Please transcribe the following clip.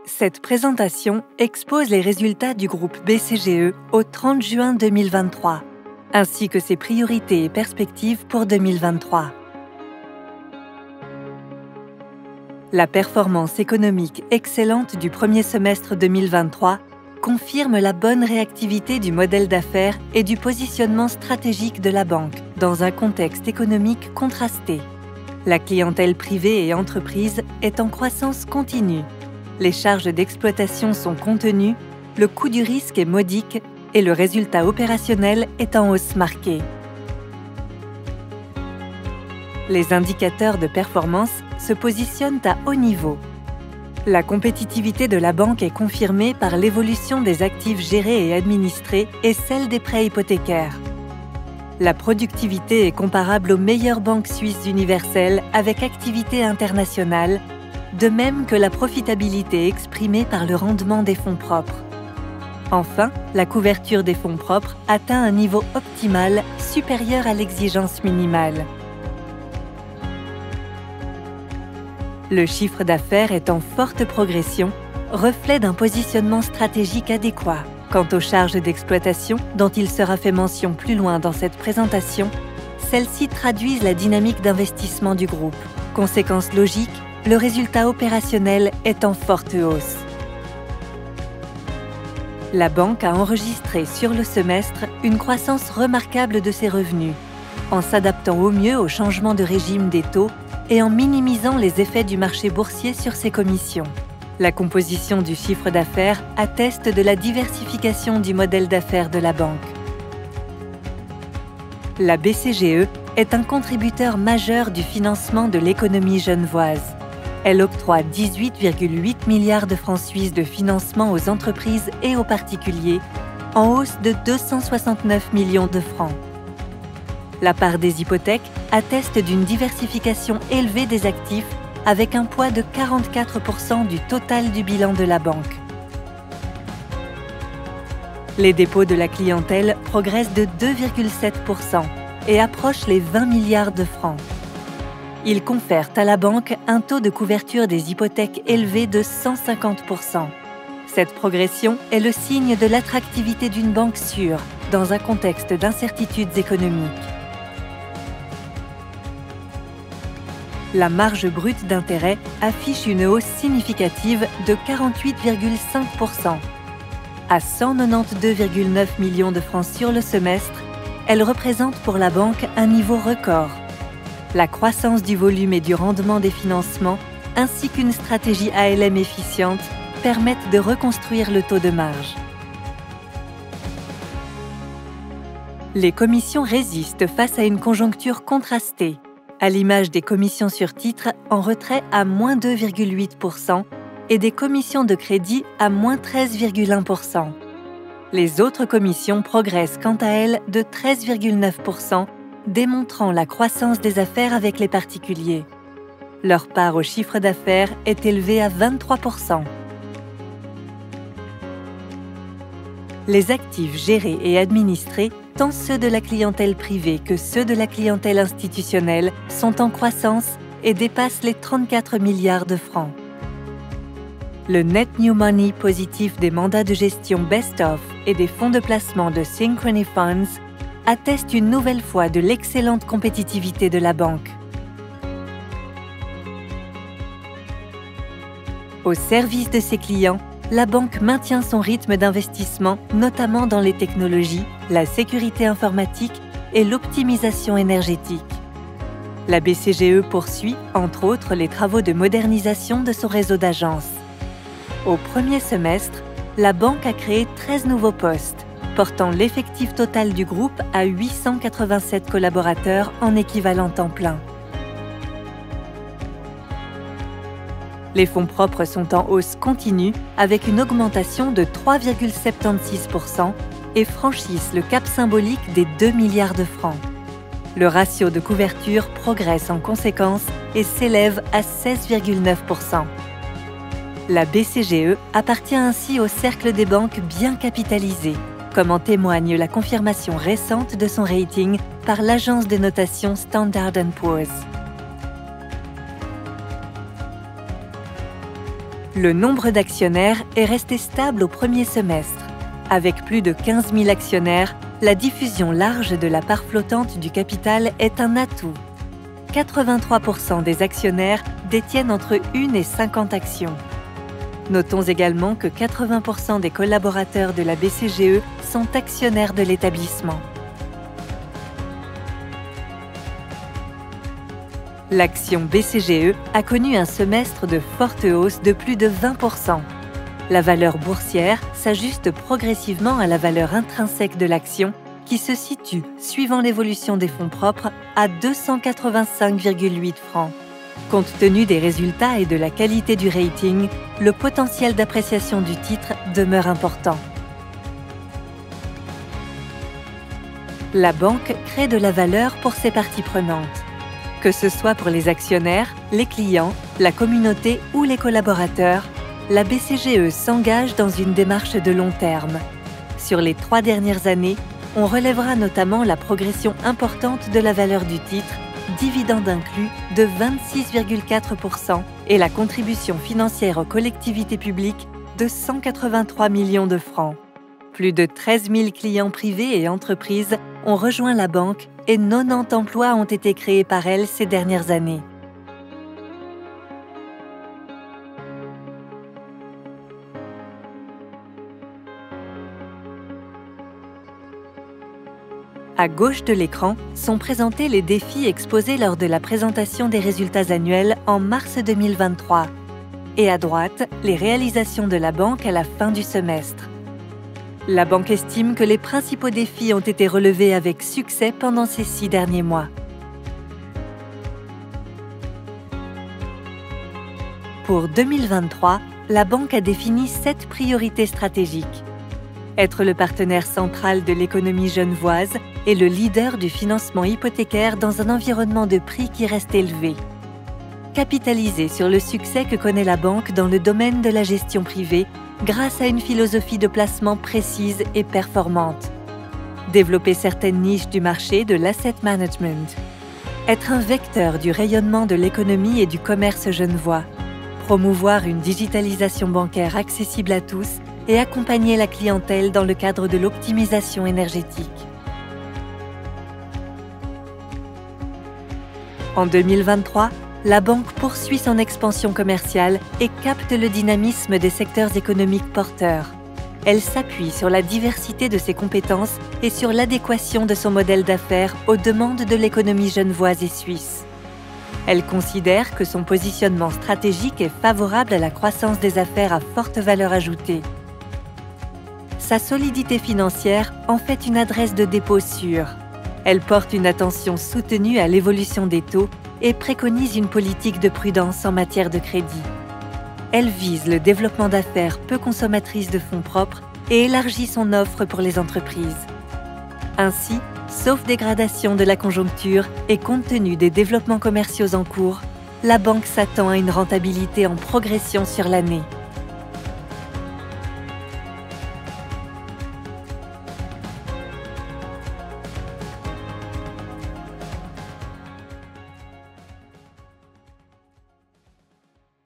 Cette présentation expose les résultats du groupe BCGE au 30 juin 2023, ainsi que ses priorités et perspectives pour 2023. La performance économique excellente du premier semestre 2023 confirme la bonne réactivité du modèle d'affaires et du positionnement stratégique de la banque dans un contexte économique contrasté. La clientèle privée et entreprise est en croissance continue. Les charges d'exploitation sont contenues, le coût du risque est modique et le résultat opérationnel est en hausse marquée. Les indicateurs de performance se positionnent à haut niveau. La compétitivité de la banque est confirmée par l'évolution des actifs gérés et administrés et celle des prêts hypothécaires. La productivité est comparable aux meilleures banques suisses universelles avec activité internationale, de même que la profitabilité exprimée par le rendement des fonds propres. Enfin, la couverture des fonds propres atteint un niveau optimal supérieur à l'exigence minimale. Le chiffre d'affaires est en forte progression, reflet d'un positionnement stratégique adéquat. Quant aux charges d'exploitation, dont il sera fait mention plus loin dans cette présentation, celles-ci traduisent la dynamique d'investissement du groupe. Conséquence logique, le résultat opérationnel est en forte hausse. La banque a enregistré sur le semestre une croissance remarquable de ses revenus, en s'adaptant au mieux au changement de régime des taux et en minimisant les effets du marché boursier sur ses commissions. La composition du chiffre d'affaires atteste de la diversification du modèle d'affaires de la banque. La BCGE est un contributeur majeur du financement de l'économie genevoise. Elle octroie 18,8 milliards de francs suisses de financement aux entreprises et aux particuliers, en hausse de 269 millions de francs. La part des hypothèques atteste d'une diversification élevée des actifs avec un poids de 44% du total du bilan de la banque. Les dépôts de la clientèle progressent de 2,7% et approchent les 20 milliards de francs. Ils confèrent à la banque un taux de couverture des hypothèques élevé de 150%. Cette progression est le signe de l'attractivité d'une banque sûre dans un contexte d'incertitudes économiques. La marge brute d'intérêt affiche une hausse significative de 48,5%. À 192,9 millions de francs sur le semestre, elle représente pour la banque un niveau record. La croissance du volume et du rendement des financements, ainsi qu'une stratégie ALM efficiente, permettent de reconstruire le taux de marge. Les commissions résistent face à une conjoncture contrastée, à l'image des commissions sur titres en retrait à moins 2,8% et des commissions de crédit à moins 13,1%. Les autres commissions progressent quant à elles de 13,9%, démontrant la croissance des affaires avec les particuliers. Leur part au chiffre d'affaires est élevée à 23%. Les actifs gérés et administrés, tant ceux de la clientèle privée que ceux de la clientèle institutionnelle, sont en croissance et dépassent les 34 milliards de francs. Le net new money positif des mandats de gestion Best of et des fonds de placement de Synchrony Funds atteste une nouvelle fois de l'excellente compétitivité de la banque. Au service de ses clients, la banque maintient son rythme d'investissement, notamment dans les technologies, la sécurité informatique et l'optimisation énergétique. La BCGE poursuit, entre autres, les travaux de modernisation de son réseau d'agences. Au premier semestre, la banque a créé 13 nouveaux postes, portant l'effectif total du groupe à 887 collaborateurs en équivalent temps plein. Les fonds propres sont en hausse continue avec une augmentation de 3,76% et franchissent le cap symbolique des 2 milliards de francs. Le ratio de couverture progresse en conséquence et s'élève à 16,9%. La BCGE appartient ainsi au cercle des banques bien capitalisées, comme en témoigne la confirmation récente de son rating par l'agence de notation Standard & Poor's. Le nombre d'actionnaires est resté stable au premier semestre. Avec plus de 15 000 actionnaires, la diffusion large de la part flottante du capital est un atout. 83% des actionnaires détiennent entre 1 et 50 actions. Notons également que 80% des collaborateurs de la BCGE sont actionnaires de l'établissement. L'action BCGE a connu un semestre de forte hausse de plus de 20%. La valeur boursière s'ajuste progressivement à la valeur intrinsèque de l'action qui se situe, suivant l'évolution des fonds propres, à 285,8 francs. Compte tenu des résultats et de la qualité du rating, le potentiel d'appréciation du titre demeure important. La banque crée de la valeur pour ses parties prenantes. Que ce soit pour les actionnaires, les clients, la communauté ou les collaborateurs, la BCGE s'engage dans une démarche de long terme. Sur les 3 dernières années, on relèvera notamment la progression importante de la valeur du titre, dividende inclus, de 26,4% et la contribution financière aux collectivités publiques de 183 millions de francs. Plus de 13 000 clients privés et entreprises ont rejoint la banque et 90 emplois ont été créés par elle ces dernières années. À gauche de l'écran sont présentés les défis exposés lors de la présentation des résultats annuels en mars 2023. Et à droite, les réalisations de la banque à la fin du semestre. La banque estime que les principaux défis ont été relevés avec succès pendant ces 6 derniers mois. Pour 2023, la banque a défini 7 priorités stratégiques. Être le partenaire central de l'économie genevoise et le leader du financement hypothécaire dans un environnement de prix qui reste élevé. Capitaliser sur le succès que connaît la banque dans le domaine de la gestion privée grâce à une philosophie de placement précise et performante. Développer certaines niches du marché de l'asset management. Être un vecteur du rayonnement de l'économie et du commerce genevois. Promouvoir une digitalisation bancaire accessible à tous et accompagner la clientèle dans le cadre de l'optimisation énergétique. En 2023, la banque poursuit son expansion commerciale et capte le dynamisme des secteurs économiques porteurs. Elle s'appuie sur la diversité de ses compétences et sur l'adéquation de son modèle d'affaires aux demandes de l'économie genevoise et suisse. Elle considère que son positionnement stratégique est favorable à la croissance des affaires à forte valeur ajoutée. Sa solidité financière en fait une adresse de dépôt sûre. Elle porte une attention soutenue à l'évolution des taux et préconise une politique de prudence en matière de crédit. Elle vise le développement d'affaires peu consommatrices de fonds propres et élargit son offre pour les entreprises. Ainsi, sauf dégradation de la conjoncture et compte tenu des développements commerciaux en cours, la banque s'attend à une rentabilité en progression sur l'année.